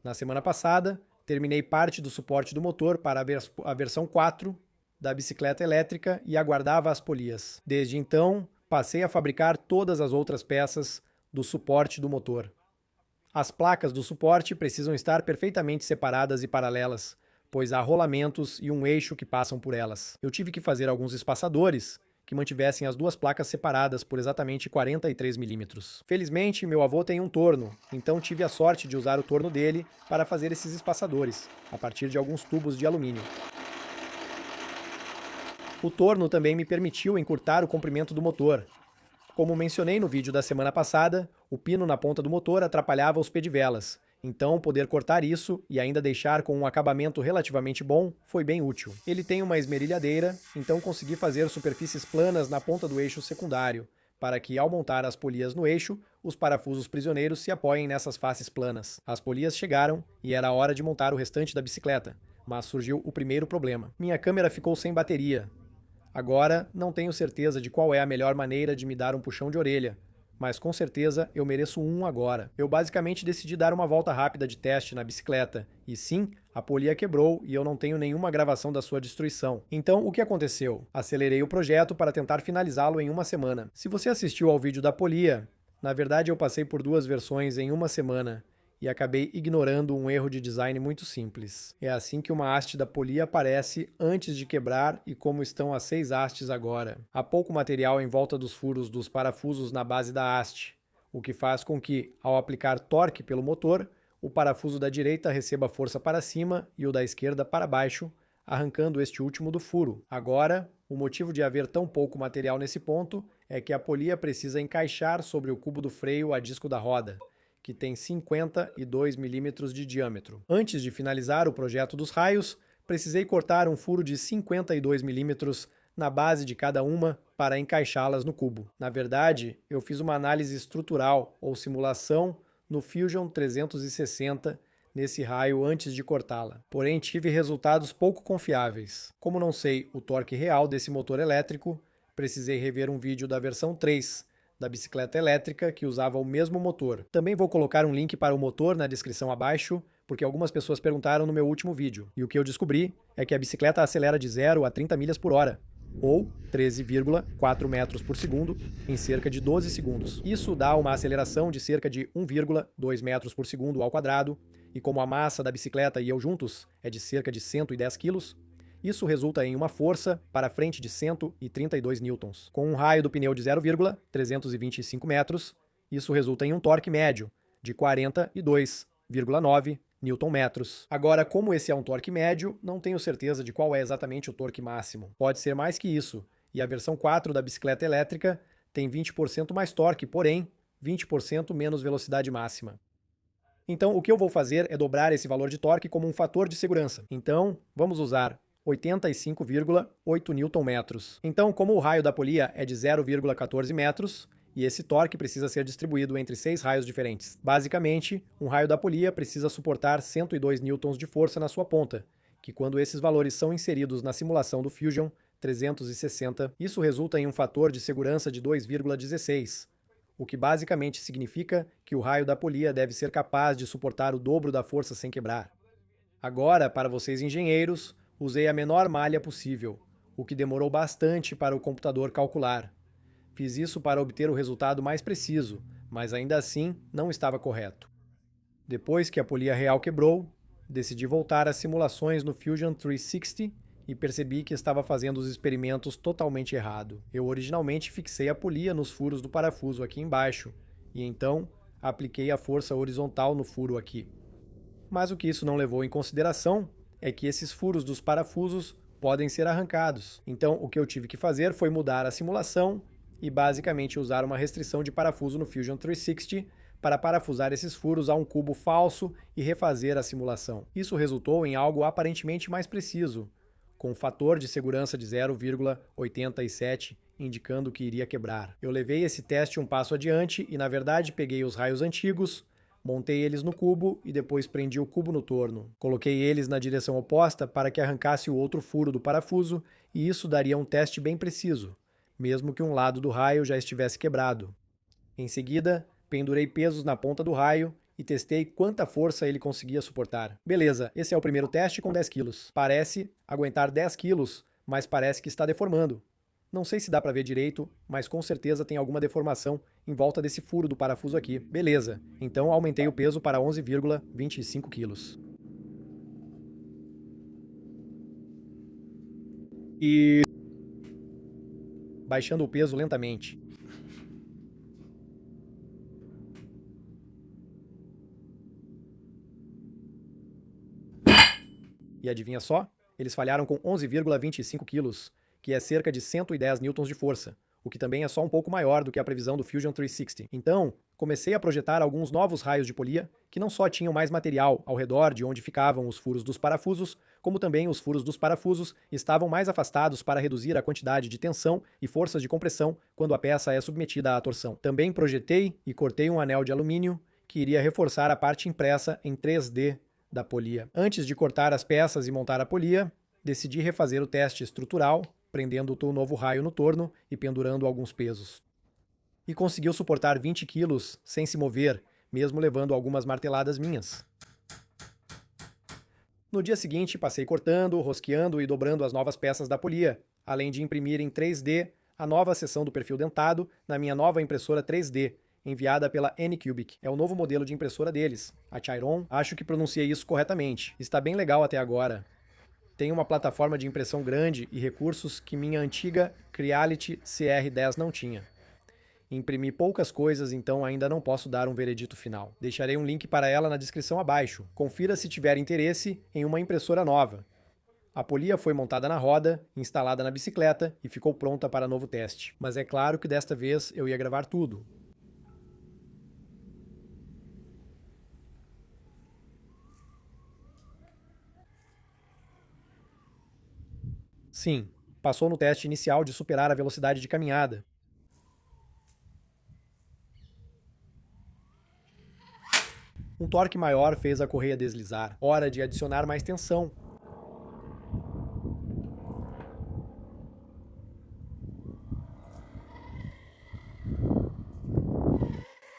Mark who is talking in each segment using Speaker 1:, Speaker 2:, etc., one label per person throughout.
Speaker 1: Na semana passada, terminei parte do suporte do motor para a versão 4 da bicicleta elétrica e aguardava as polias. Desde então, passei a fabricar todas as outras peças do suporte do motor. As placas do suporte precisam estar perfeitamente separadas e paralelas, pois há rolamentos e um eixo que passam por elas. Eu tive que fazer alguns espaçadores que mantivessem as duas placas separadas por exatamente 43 milímetros. Felizmente, meu avô tem um torno, então tive a sorte de usar o torno dele para fazer esses espaçadores, a partir de alguns tubos de alumínio. O torno também me permitiu encurtar o comprimento do motor. Como mencionei no vídeo da semana passada, o pino na ponta do motor atrapalhava os pedivelas, então poder cortar isso e ainda deixar com um acabamento relativamente bom foi bem útil. Ele tem uma esmerilhadeira, então consegui fazer superfícies planas na ponta do eixo secundário, para que ao montar as polias no eixo, os parafusos prisioneiros se apoiem nessas faces planas. As polias chegaram e era hora de montar o restante da bicicleta, mas surgiu o primeiro problema. Minha câmera ficou sem bateria. Agora, não tenho certeza de qual é a melhor maneira de me dar um puxão de orelha, mas com certeza eu mereço um agora. Eu basicamente decidi dar uma volta rápida de teste na bicicleta, e sim, a polia quebrou e eu não tenho nenhuma gravação da sua destruição. Então, o que aconteceu? Acelerei o projeto para tentar finalizá-lo em uma semana. Se você assistiu ao vídeo da polia, na verdade eu passei por duas versões em uma semana, e acabei ignorando um erro de design muito simples. É assim que uma haste da polia aparece antes de quebrar e como estão as 6 hastes agora. Há pouco material em volta dos furos dos parafusos na base da haste, o que faz com que, ao aplicar torque pelo motor, o parafuso da direita receba força para cima e o da esquerda para baixo, arrancando este último do furo. Agora, o motivo de haver tão pouco material nesse ponto é que a polia precisa encaixar sobre o cubo do freio a disco da roda, que tem 52 milímetros de diâmetro. Antes de finalizar o projeto dos raios, precisei cortar um furo de 52 milímetros na base de cada uma para encaixá-las no cubo. Na verdade, eu fiz uma análise estrutural ou simulação no Fusion 360 nesse raio antes de cortá-la. Porém, tive resultados pouco confiáveis. Como não sei o torque real desse motor elétrico, precisei rever um vídeo da versão 3, da bicicleta elétrica que usava o mesmo motor. Também vou colocar um link para o motor na descrição abaixo, porque algumas pessoas perguntaram no meu último vídeo. E o que eu descobri é que a bicicleta acelera de 0 a 30 milhas por hora, ou 13,4 metros por segundo, em cerca de 12 segundos. Isso dá uma aceleração de cerca de 1,2 metros por segundo ao quadrado, e como a massa da bicicleta e eu juntos é de cerca de 110 quilos, isso resulta em uma força para frente de 132 newtons. Com um raio do pneu de 0,325 metros, isso resulta em um torque médio de 42,9 newton-metros. Agora, como esse é um torque médio, não tenho certeza de qual é exatamente o torque máximo. Pode ser mais que isso, e a versão 4 da bicicleta elétrica tem 20% mais torque, porém 20% menos velocidade máxima. Então, o que eu vou fazer é dobrar esse valor de torque como um fator de segurança. Então, vamos usar 85,8 newton-metros. Então, como o raio da polia é de 0,14 metros, e esse torque precisa ser distribuído entre 6 raios diferentes. Basicamente, um raio da polia precisa suportar 102 newtons de força na sua ponta, que quando esses valores são inseridos na simulação do Fusion 360, isso resulta em um fator de segurança de 2,16, o que basicamente significa que o raio da polia deve ser capaz de suportar o dobro da força sem quebrar. Agora, para vocês engenheiros, usei a menor malha possível, o que demorou bastante para o computador calcular. Fiz isso para obter o resultado mais preciso, mas ainda assim não estava correto. Depois que a polia real quebrou, decidi voltar às simulações no Fusion 360 e percebi que estava fazendo os experimentos totalmente errado. Eu originalmente fixei a polia nos furos do parafuso aqui embaixo, e então apliquei a força horizontal no furo aqui. Mas o que isso não levou em consideração é que esses furos dos parafusos podem ser arrancados. Então, o que eu tive que fazer foi mudar a simulação e basicamente usar uma restrição de parafuso no Fusion 360 para parafusar esses furos a um cubo falso e refazer a simulação. Isso resultou em algo aparentemente mais preciso, com um fator de segurança de 0,87, indicando que iria quebrar. Eu levei esse teste um passo adiante e, na verdade, peguei os raios antigos, montei eles no cubo e depois prendi o cubo no torno. Coloquei eles na direção oposta para que arrancasse o outro furo do parafuso e isso daria um teste bem preciso, mesmo que um lado do raio já estivesse quebrado. Em seguida, pendurei pesos na ponta do raio e testei quanta força ele conseguia suportar. Beleza, esse é o primeiro teste com 10 kg. Parece aguentar 10 kg, mas parece que está deformando. Não sei se dá para ver direito, mas com certeza tem alguma deformação em volta desse furo do parafuso aqui. Beleza, então aumentei o peso para 11,25 kg. E baixando o peso lentamente. E adivinha só? Eles falharam com 11,25 kg, que é cerca de 110 newtons de força, o que também é só um pouco maior do que a previsão do Fusion 360. Então, comecei a projetar alguns novos raios de polia que não só tinham mais material ao redor de onde ficavam os furos dos parafusos, como também os furos dos parafusos estavam mais afastados para reduzir a quantidade de tensão e forças de compressão quando a peça é submetida à torção. Também projetei e cortei um anel de alumínio que iria reforçar a parte impressa em 3D da polia. Antes de cortar as peças e montar a polia, decidi refazer o teste estrutural, prendendo o novo raio no torno e pendurando alguns pesos. E conseguiu suportar 20 kg sem se mover, mesmo levando algumas marteladas minhas. No dia seguinte, passei cortando, rosqueando e dobrando as novas peças da polia, além de imprimir em 3D a nova seção do perfil dentado na minha nova impressora 3D, enviada pela Anycubic. É o novo modelo de impressora deles, a Chiron. Acho que pronunciei isso corretamente. Está bem legal até agora. Tem uma plataforma de impressão grande e recursos que minha antiga Creality CR10 não tinha. Imprimi poucas coisas, então ainda não posso dar um veredito final. Deixarei um link para ela na descrição abaixo. Confira se tiver interesse em uma impressora nova. A polia foi montada na roda, instalada na bicicleta e ficou pronta para novo teste. Mas é claro que desta vez eu ia gravar tudo. Sim, passou no teste inicial de superar a velocidade de caminhada. Um torque maior fez a correia deslizar. Hora de adicionar mais tensão.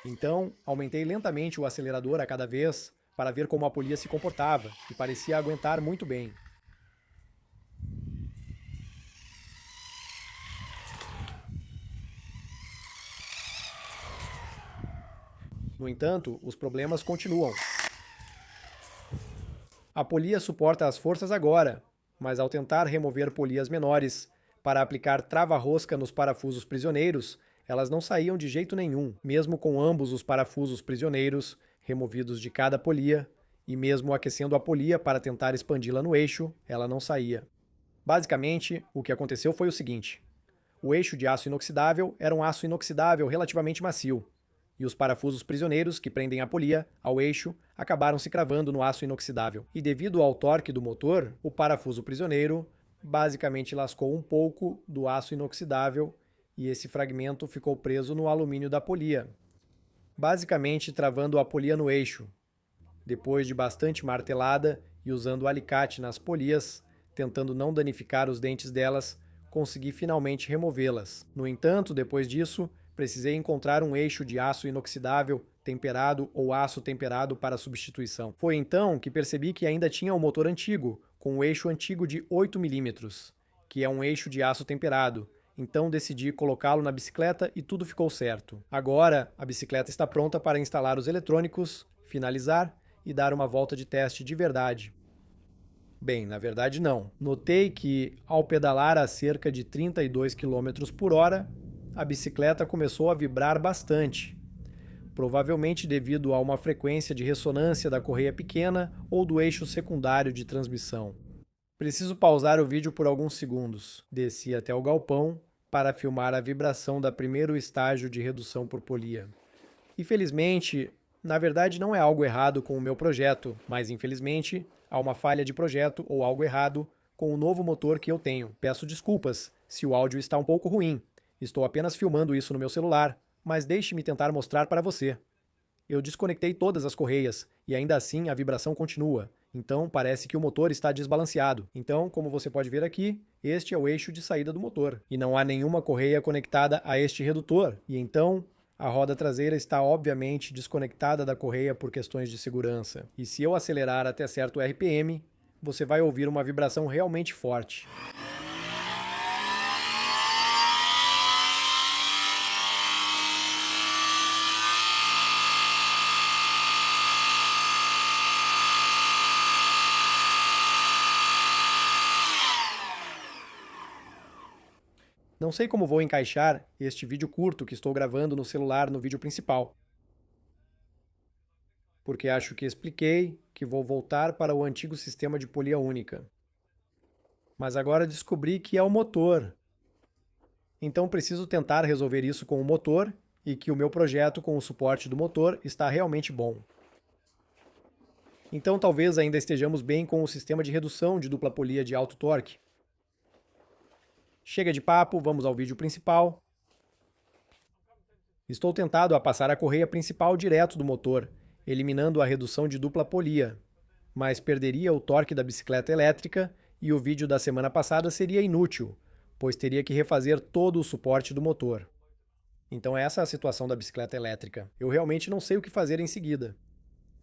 Speaker 1: Então, aumentei lentamente o acelerador a cada vez para ver como a polia se comportava e parecia aguentar muito bem. No entanto, os problemas continuam. A polia suporta as forças agora, mas ao tentar remover polias menores para aplicar trava-rosca nos parafusos prisioneiros, elas não saíam de jeito nenhum, mesmo com ambos os parafusos prisioneiros removidos de cada polia, e mesmo aquecendo a polia para tentar expandi-la no eixo, ela não saía. Basicamente, o que aconteceu foi o seguinte: o eixo de aço inoxidável era um aço inoxidável relativamente macio, e os parafusos prisioneiros que prendem a polia ao eixo acabaram se cravando no aço inoxidável. E devido ao torque do motor, o parafuso prisioneiro basicamente lascou um pouco do aço inoxidável e esse fragmento ficou preso no alumínio da polia, basicamente travando a polia no eixo. Depois de bastante martelada e usando alicate nas polias, tentando não danificar os dentes delas, consegui finalmente removê-las. No entanto, depois disso, precisei encontrar um eixo de aço inoxidável, temperado ou aço temperado para substituição. Foi então que percebi que ainda tinha um motor antigo, com um eixo antigo de 8 mm, que é um eixo de aço temperado. Então decidi colocá-lo na bicicleta e tudo ficou certo. Agora, a bicicleta está pronta para instalar os eletrônicos, finalizar e dar uma volta de teste de verdade. Bem, na verdade não. Notei que, ao pedalar a cerca de 32 km por hora, a bicicleta começou a vibrar bastante, provavelmente devido a uma frequência de ressonância da correia pequena ou do eixo secundário de transmissão. Preciso pausar o vídeo por alguns segundos. Desci até o galpão para filmar a vibração da primeiro estágio de redução por polia. Infelizmente, na verdade não é algo errado com o meu projeto, mas infelizmente há uma falha de projeto ou algo errado com o novo motor que eu tenho. Peço desculpas se o áudio está um pouco ruim. Estou apenas filmando isso no meu celular, mas deixe-me tentar mostrar para você. Eu desconectei todas as correias e ainda assim a vibração continua. Então parece que o motor está desbalanceado. Então, como você pode ver aqui, este é o eixo de saída do motor. E não há nenhuma correia conectada a este redutor. E então, A roda traseira está obviamente desconectada da correia por questões de segurança. E se eu acelerar até certo RPM, você vai ouvir uma vibração realmente forte. Não sei como vou encaixar este vídeo curto que estou gravando no celular no vídeo principal, porque acho que expliquei que vou voltar para o antigo sistema de polia única. Mas agora descobri que é o motor. Então preciso tentar resolver isso com o motor e que o meu projeto com o suporte do motor está realmente bom. Então talvez ainda estejamos bem com o sistema de redução de dupla polia de alto torque. Chega de papo, vamos ao vídeo principal. Estou tentado a passar a correia principal direto do motor, eliminando a redução de dupla polia, mas perderia o torque da bicicleta elétrica e o vídeo da semana passada seria inútil, pois teria que refazer todo o suporte do motor. Então essa é a situação da bicicleta elétrica. Eu realmente não sei o que fazer em seguida.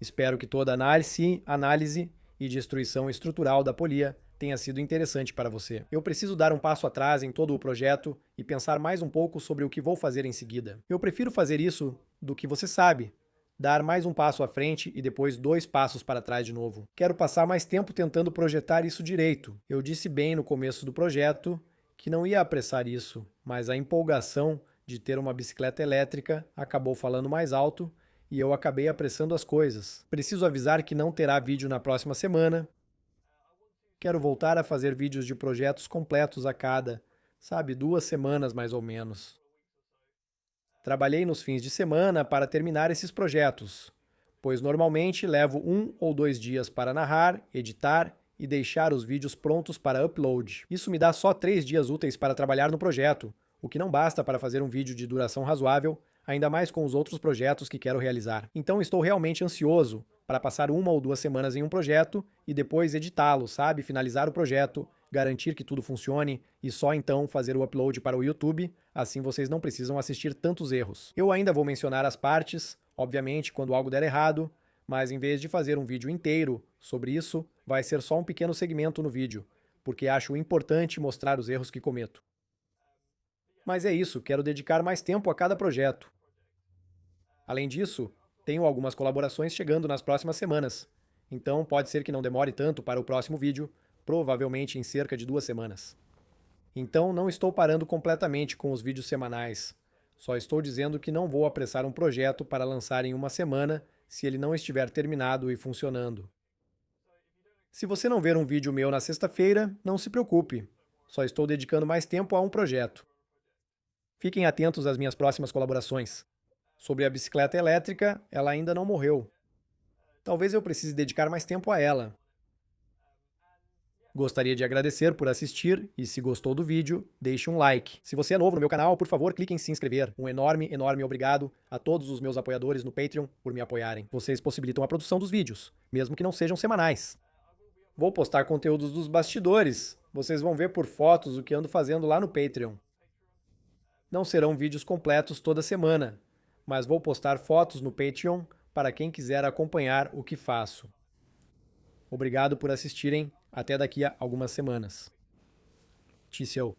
Speaker 1: Espero que toda a análise e destruição estrutural da polia tenha sido interessante para você. Eu preciso dar um passo atrás em todo o projeto e pensar mais um pouco sobre o que vou fazer em seguida. Eu prefiro fazer isso do que você sabe, dar mais um passo à frente e depois 2 passos para trás de novo. Quero passar mais tempo tentando projetar isso direito. Eu disse bem no começo do projeto que não ia apressar isso, mas a empolgação de ter uma bicicleta elétrica acabou falando mais alto e eu acabei apressando as coisas. Preciso avisar que não terá vídeo na próxima semana. Quero voltar a fazer vídeos de projetos completos a cada, 2 semanas mais ou menos. Trabalhei nos fins de semana para terminar esses projetos, pois normalmente levo 1 ou 2 dias para narrar, editar e deixar os vídeos prontos para upload. Isso me dá só 3 dias úteis para trabalhar no projeto, o que não basta para fazer um vídeo de duração razoável, ainda mais com os outros projetos que quero realizar. Então estou realmente ansioso para passar 1 ou 2 semanas em um projeto e depois editá-lo, finalizar o projeto, garantir que tudo funcione e só então fazer o upload para o YouTube, assim vocês não precisam assistir tantos erros. Eu ainda vou mencionar as partes, obviamente, quando algo der errado, mas em vez de fazer um vídeo inteiro sobre isso, vai ser só um pequeno segmento no vídeo, porque acho importante mostrar os erros que cometo. Mas é isso, quero dedicar mais tempo a cada projeto. Além disso, tenho algumas colaborações chegando nas próximas semanas, então pode ser que não demore tanto para o próximo vídeo, provavelmente em cerca de 2 semanas. Então não estou parando completamente com os vídeos semanais, só estou dizendo que não vou apressar um projeto para lançar em 1 semana se ele não estiver terminado e funcionando. Se você não ver um vídeo meu na sexta-feira, não se preocupe, só estou dedicando mais tempo a um projeto. Fiquem atentos às minhas próximas colaborações. Sobre a bicicleta elétrica, ela ainda não morreu. Talvez eu precise dedicar mais tempo a ela. Gostaria de agradecer por assistir e se gostou do vídeo, deixe um like. Se você é novo no meu canal, por favor, clique em se inscrever. Um enorme, enorme obrigado a todos os meus apoiadores no Patreon por me apoiarem. Vocês possibilitam a produção dos vídeos, mesmo que não sejam semanais. Vou postar conteúdos dos bastidores. Vocês vão ver por fotos o que ando fazendo lá no Patreon. Não serão vídeos completos toda semana, mas vou postar fotos no Patreon para quem quiser acompanhar o que faço. Obrigado por assistirem. Até daqui a algumas semanas. Tchau.